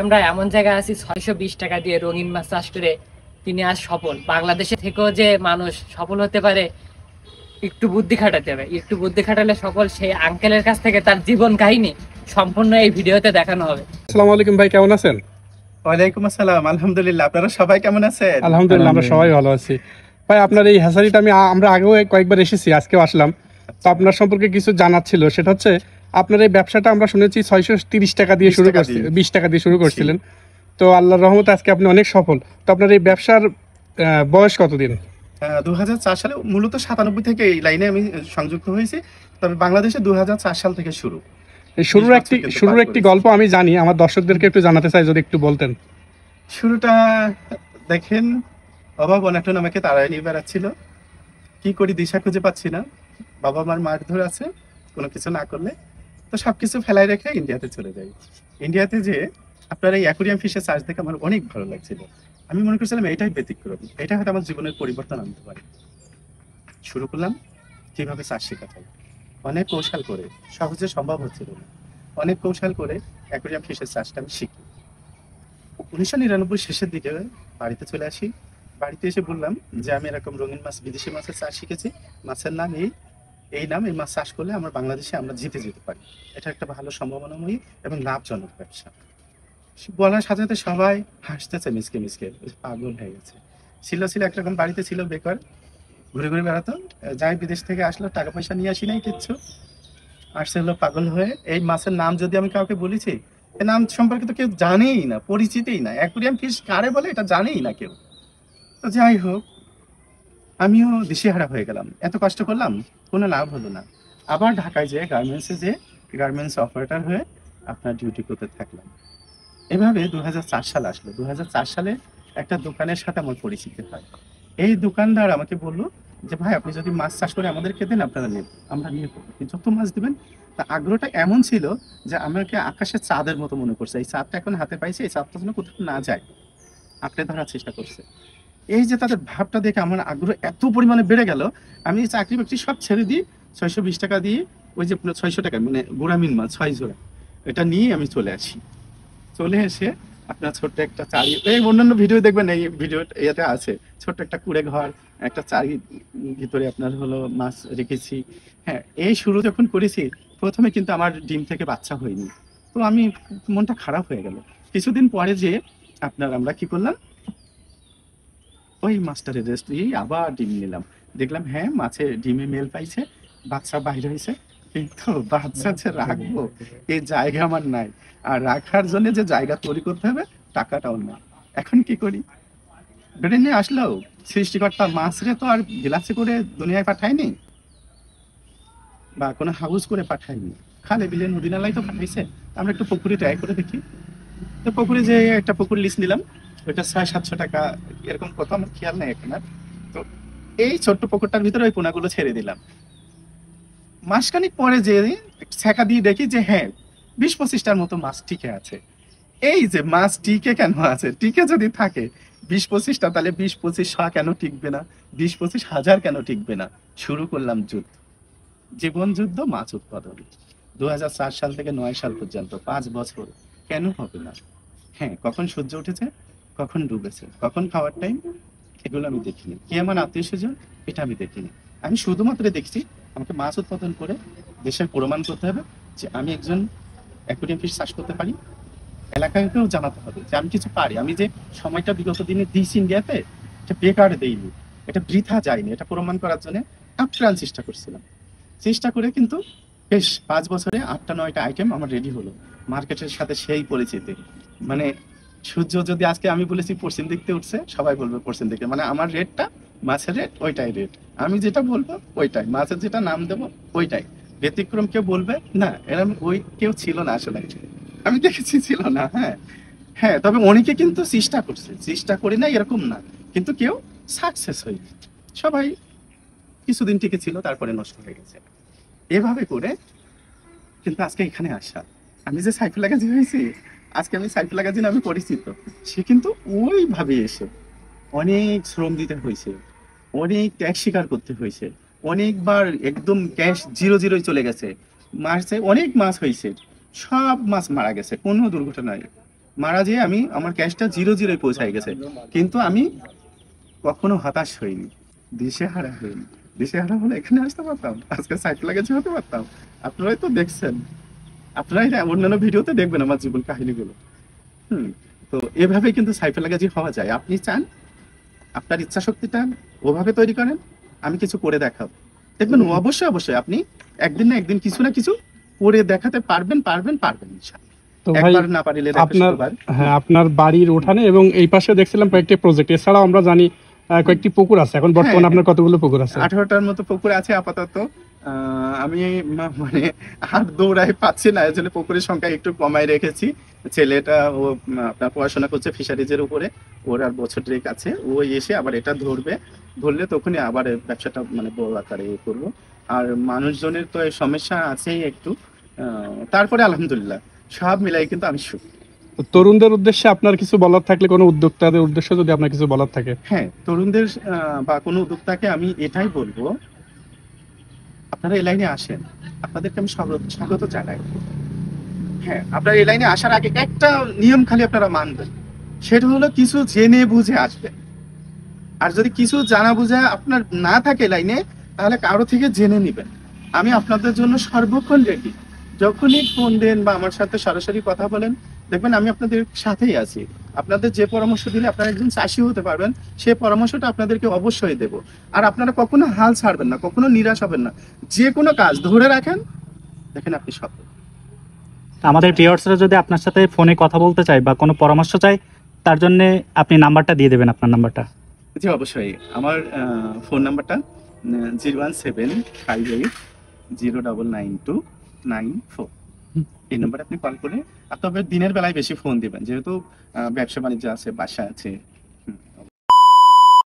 আমরা এমন জায়গায় আছি 620 টাকা দিয়ে রঙিন মাছ চাষ করে তিনি আজ সফল। বাংলাদেশে থেকেও যে মানুষ সফল হতে পারে একটু বুদ্ধি খাটাতে হবে, একটু বুদ্ধি খাটালে সফল। সেই আঙ্কেলের কাছ থেকে তার জীবন কাহিনী সম্পূর্ণ এই ভিডিওতে দেখানো হবে। আসসালামু আলাইকুম ভাই, কেমন আছেন? ওয়ালাইকুম আসসালাম, আলহামদুলিল্লাহ। আপনারা সবাই কেমন আছেন? আলহামদুলিল্লাহ, আমরা সবাই ভালো আছি। ভাই, আপনার এই হ্যাচারিটা আমরা আগেও কয়েকবার এসেছি, আজকেও আসলাম। তো আপনার সম্পর্কে কিছু জানার ছিল, সেটা হচ্ছে আপনার এই ব্যবসাটা আমরা শুনেছি 630 টাকা দিয়ে শুরু করছি, 20 টাকা দিয়ে শুরু করছিলেন। তো আল্লাহর রহমতে আজকে আপনি অনেক সফল। তো আপনার এই ব্যবসার বয়স কতদিন? 2004 সালে মূলত 97 থেকে এই লাইনে আমি সংযুক্ত হয়েছি। তবে বাংলাদেশে 2004 সাল থেকে শুরু। এই শুরুর একটি গল্প আমি জানি, আমার দর্শকদেরকে একটু জানাতে চাই, যদি একটু বলতেন। শুরুটা দেখেন, অভাব অনাটন আমাকে তাড়ায় নিয়ে বেড়াচ্ছিল। কি করি দিশা খুঁজে পাচ্ছি না। বাবা মার মারধর আছে কোনো কিছু না করলে। তো সবকিছু ফেলায় রেখে ইন্ডিয়াতে চলে যাই। ইন্ডিয়াতে যে আপনার এই অ্যাকুরিয়াম ফিশের চাষ দেখে আমার অনেক ভালো লাগছিল। আমি মনে করছিলাম এটাই ব্যতিক্রম, এটা হয়তো আমার জীবনের পরিবর্তন আনতে পারে। শুরু করলাম কিভাবে চাষ শেখাতে হয়। অনেক কৌশল করে, সহজে সম্ভব হচ্ছিল না, অনেক কৌশল করে অ্যাকুরিয়াম ফিশের চাষটা আমি শিখি। 1999 শেষের দিকে বাড়িতে চলে আসি। বাড়িতে এসে বললাম যে আমি এরকম রঙিন মাছ, বিদেশি মাছের চাষ শিখেছি। মাছের নাম এই নাম, এই মাছ চাষ করলে আমরা বাংলাদেশে আমরা জিতে যেতে পারি। এটা একটা ভালো সম্ভাবনাময়ী এবং লাভজনক ব্যবসা। বলার সাথে সাথে সবাই হাসতেছে মিসকে মিসকে, পাগল হয়ে গেছে। ছিল একরকম বাড়িতে ছিল বেকার, ঘুরে ঘুরে বেড়াতো। যাই বিদেশ থেকে আসলো, টাকা পয়সা নিয়ে আসি নাই কিচ্ছু, আসছে হলো পাগল হয়ে। এই মাছের নাম যদি আমি কাউকে বলেছি, এই নাম সম্পর্কে তো কেউ জানেই না, পরিচিতই না। অ্যাকুরিয়াম ফিশ কারে বলে এটা জানেই না কেউ। তো যাই হোক, আমিও দিশেহারা হয়ে গেলাম। এত কষ্ট করলাম, কোনো লাভ হলো না। আবার ঢাকায় যেয়ে গার্মেন্টস অপারেটর হয়ে আপনার ডিউটি করতে থাকলাম। এভাবে 2004 সাল আসলো। 2004 সালে একটা দোকানের সাথে আমার পরিচিতি হয়। এই দোকানদার আমাকে বললো যে ভাই, আপনি যদি মাছ চাষ করে আমাদেরকে দেন, আপনারা নেব, আমরা নিয়ে করবো, আপনি যত মাছ দিবেন। তা আগ্রহটা এমন ছিল যে আমাকে আকাশের চাঁদের মতো মনে করছে। এই চাঁদটা এখন হাতে পাইছে, এই চাঁদটা যেন কোথাও না যায়, আঁকড়ে ধরার চেষ্টা করছে। এই যে তাদের ভাবটা দেখে আমার আগ্রহ এত পরিমাণে বেড়ে গেল, আমি চাকরি বাকরি সব ছেড়ে দিই। 620 টাকা দিয়ে ওই যে 600 টাকা মানে গোড়ামিন মাছ 6 জোড়া, এটা নিয়ে আমি চলে আসি। চলে এসে আপনার ছোট্ট একটা চারি, এই অন্যান্য ভিডিও দেখবেন, এই ভিডিও এতে আছে, ছোট্ট একটা কুড়ে ঘর, একটা চারি ভিতরে আপনার হলো মাছ রেখেছি। হ্যাঁ, এই শুরু যখন করেছি, প্রথমে কিন্তু আমার ডিম থেকে বাচ্চা হয়নি। তো আমি, মনটা খারাপ হয়ে গেল। কিছুদিন পরে যে আপনার আমরা কি করলাম, ওই মাছটারে রেস্ট দিয়ে আবার ডিম নিলাম। দেখলাম হ্যাঁ, মাছে ডিমে মেল পাইছে, বাচ্চা বাইরে হয়েছে। কিন্তু বাচ্চা যে রাখবো, এই জায়গা আমার নাই। আর রাখার জন্য যে জায়গা তৈরি করতে হবে, টাকাটাও না। এখন কি করি, ব্রেনে আসলেও সৃষ্টিকর্তা মাছরে তো আর গ্লাসে করে দুনিয়ায় পাঠায়নি, বা কোনো হাউস করে পাঠায়নি, খালে বিলে নদী নালাই তো পাঠাইছে। আমরা একটু পুকুরে ট্রাই করে দেখি। তো পুকুরে যে একটা পুকুর লিস্ট নিলাম, ওইটা 600-700 টাকা এরকম, কত আমার খেয়াল নেই এখন আর। তো এই ছোট্ট পুকুরটার ভিতরে ওই পোনাগুলো ছেড়ে দিলাম। মাসখানিক পরে যে ছ্যাঁকা দিয়ে দেখি যে হ্যাঁ, 20-25টার মতো মাছ টিকে আছে। এই যে মাছ টিকে কেন আছে, টিকে যদি থাকে 20-25টা, তাহলে 20-25 কেন টিকবে না, 20-25 হাজার কেন টিকবে না। শুরু করলাম যুদ্ধ, জীবন যুদ্ধ মাছ উৎপাদন। 2004 সাল থেকে 9 সাল পর্যন্ত 5 বছর। কেন হবে না? হ্যাঁ, কখন সূর্য উঠেছে, কখন ডুবেছে, কখন খাওয়ার টাইম, এগুলো আমি দেখিনি। কি আমার আত্মীয় স্বজন, এটা আমি দেখিনি। আমি শুধুমাত্র দেখছি আমাকে মাছ উৎপাদন করে দেশের প্রমাণ করতে হবে যে আমি একজন অ্যাকুয়ারিয়াম ফিশ চাষ করতে পারি। এলাকাকেও জানাতে হবে যে আমি কিছু পারি। আমি যে সময়টা বিগত দিনে দিয়েছি ইন্ডিয়াতে, এটা বেকার দেইনি, এটা বৃথা যায়নি। এটা প্রমাণ করার জন্য আপ্রাণ চেষ্টা করছিলাম। চেষ্টা করে কিন্তু বেশ 5 বছরে 8টা-9টা আইটেম আমার রেডি হলো। মার্কেটের সাথে সেই পরিচিতি। মানে সূর্য যদি আজকে আমি বলেছি পশ্চিম দিক থেকে উঠছে, সবাই বলবে পশ্চিম দিকে, মানে আমার রেটটা, মাছের রেট ওইটাই রেট। আমি যেটা বলবো ওইটাই, মাছের যেটা নাম দেবো ওইটাই। ব্যতিক্রম কেউ বলবে না, এরকম ওই কেউ ছিল না আসলে, আমি দেখেছি ছিল না। হ্যাঁ হ্যাঁ, তবে অনেকে কিন্তু চেষ্টা করছে, চেষ্টা করি না এরকম না, কিন্তু কেউ সাকসেস হয়নি। সবাই কিছুদিন টিকে ছিল, তারপরে নষ্ট হয়ে গেছে। এভাবে করে কিন্তু আজকে এখানে আসা, আমি যে সাইফুল্লাহ গাজী হয়েছি, আজকে আমি সাইফুল্লাহ গাজী নামে পরিচিত। সে কিন্তু ওইভাবে এসে অনেক শ্রম দিতে হয়েছে, অনেক ত্যাগ স্বীকার করতে হয়েছে, অনেকবার একদম ক্যাশ জিরো জিরোই চলে গেছে। মাসে অনেক মাছ হয়েছে, সব মাছ মারা গেছে, কোনো দুর্ঘটনায় মারা যেয়ে আমি আমার ক্যাশটা 0-0 পৌঁছায় গেছে, কিন্তু আমি কখনো হতাশ হইনি, দিশেহারা হইনি। দিশেহারা হলে এখানে আসতে পারতাম, আজকে সাইকেল গেছে হতে পারতাম। আপনারাই তো দেখছেন, আপনারাই অন্যান্য ভিডিওতে দেখবেন আমার জীবন কাহিনীগুলো। তো এভাবে কিন্তু সাইফুল গাজী হওয়া যায়। আপনি চান, আপনার ইচ্ছা শক্তিটা ওভাবে তৈরি করেন, আমি কিছু করে দেখাবো, দেখবেন অবশ্যই অবশ্যই আপনি একদিন না একদিন কিছু না কিছু করে দেখাতে পারবেন ইনশাআল্লাহ। তো ভাই একবার না পারিলে আপনার, হ্যাঁ, আপনার বাড়ির উঠানে এবং এই পাশে দেখছিলাম কয়েকটি প্রজেক্ট, এছাড়াও আমরা জানি কয়েকটি পুকুর আছে। এখন বর্তমানে হ্যাঁ, আপনার কতগুলো পুকুর আছে? 18টার মতো পুকুর আছে আপাতত। আমি মানে হাত দৌড়াই পাচ্ছি না, এজন্য পুকুরের সংখ্যা একটু কমাই রেখেছি। ছেলেটা ও আপনার পড়াশোনা করছে ফিশারিজের উপরে, ওর আর বছর দেড়েক আছে, ও এসে আবার এটা ধরলে তখনই আবার এই ব্যবসাটা মানে বড় আকারে করবো। আর মানুষজনের তো এই সমস্যা আছেই একটু, তারপরে আলহামদুলিল্লাহ সব মিলাই কিন্তু আমি সুখী। তো তরুণদের উদ্দেশ্যে আপনার কিছু বলার থাকলে, কোনো উদ্যোক্তাদের উদ্দেশ্যে যদি আপনার কিছু বলার থাকে। হ্যাঁ, তরুণদের বা কোনো উদ্যোক্তাকে আমি এটাই বলবো, আপনারা এই লাইনে আসেন, আপনাদেরকে আমি স্বাগত জানাই। হ্যাঁ, আপনারা এই লাইনে আসার আগে একটা নিয়ম খালি আপনারা মানবেন, সেটা হলো কিছু জেনে বুঝে আসবেন। আর যদি কিছু জানা বুঝা আপনার না থাকে লাইনে, তাহলে কারো থেকে জেনে নেবেন। আমি আপনাদের জন্য সর্বক্ষণ রেডি, যখনই ফোন দেন বা আমার সাথে সরাসরি কথা বলেন, দেখবেন আমি আপনাদের সাথেই আছি। আপনাদের যে পরামর্শ দিলে আপনারা একজন চাষি হতে পারবেন, সেই পরামর্শটা আপনাদেরকে অবশ্যই দেব। আর আপনারা কখনো হাল ছাড়বেন না, কখনো নিরাশ হবেন না, যে কোনো কাজ ধরে রাখেন, দেখেন আপনি সফল। আমাদের ভিউয়ার্সরা যদি আপনার সাথে ফোনে কথা বলতে চায় বা কোনো পরামর্শ চায়, তার জন্য আপনি নাম্বারটা দিয়ে দেবেন, আপনার নাম্বারটা। জি অবশ্যই, আমার ফোন নাম্বারটা 01758099294। এই নাম্বারে আপনি কল করে, তবে দিনের বেলায় বেশি ফোন দিবেন, যেহেতু ব্যবসা বাণিজ্য আছে, বাসা আছে,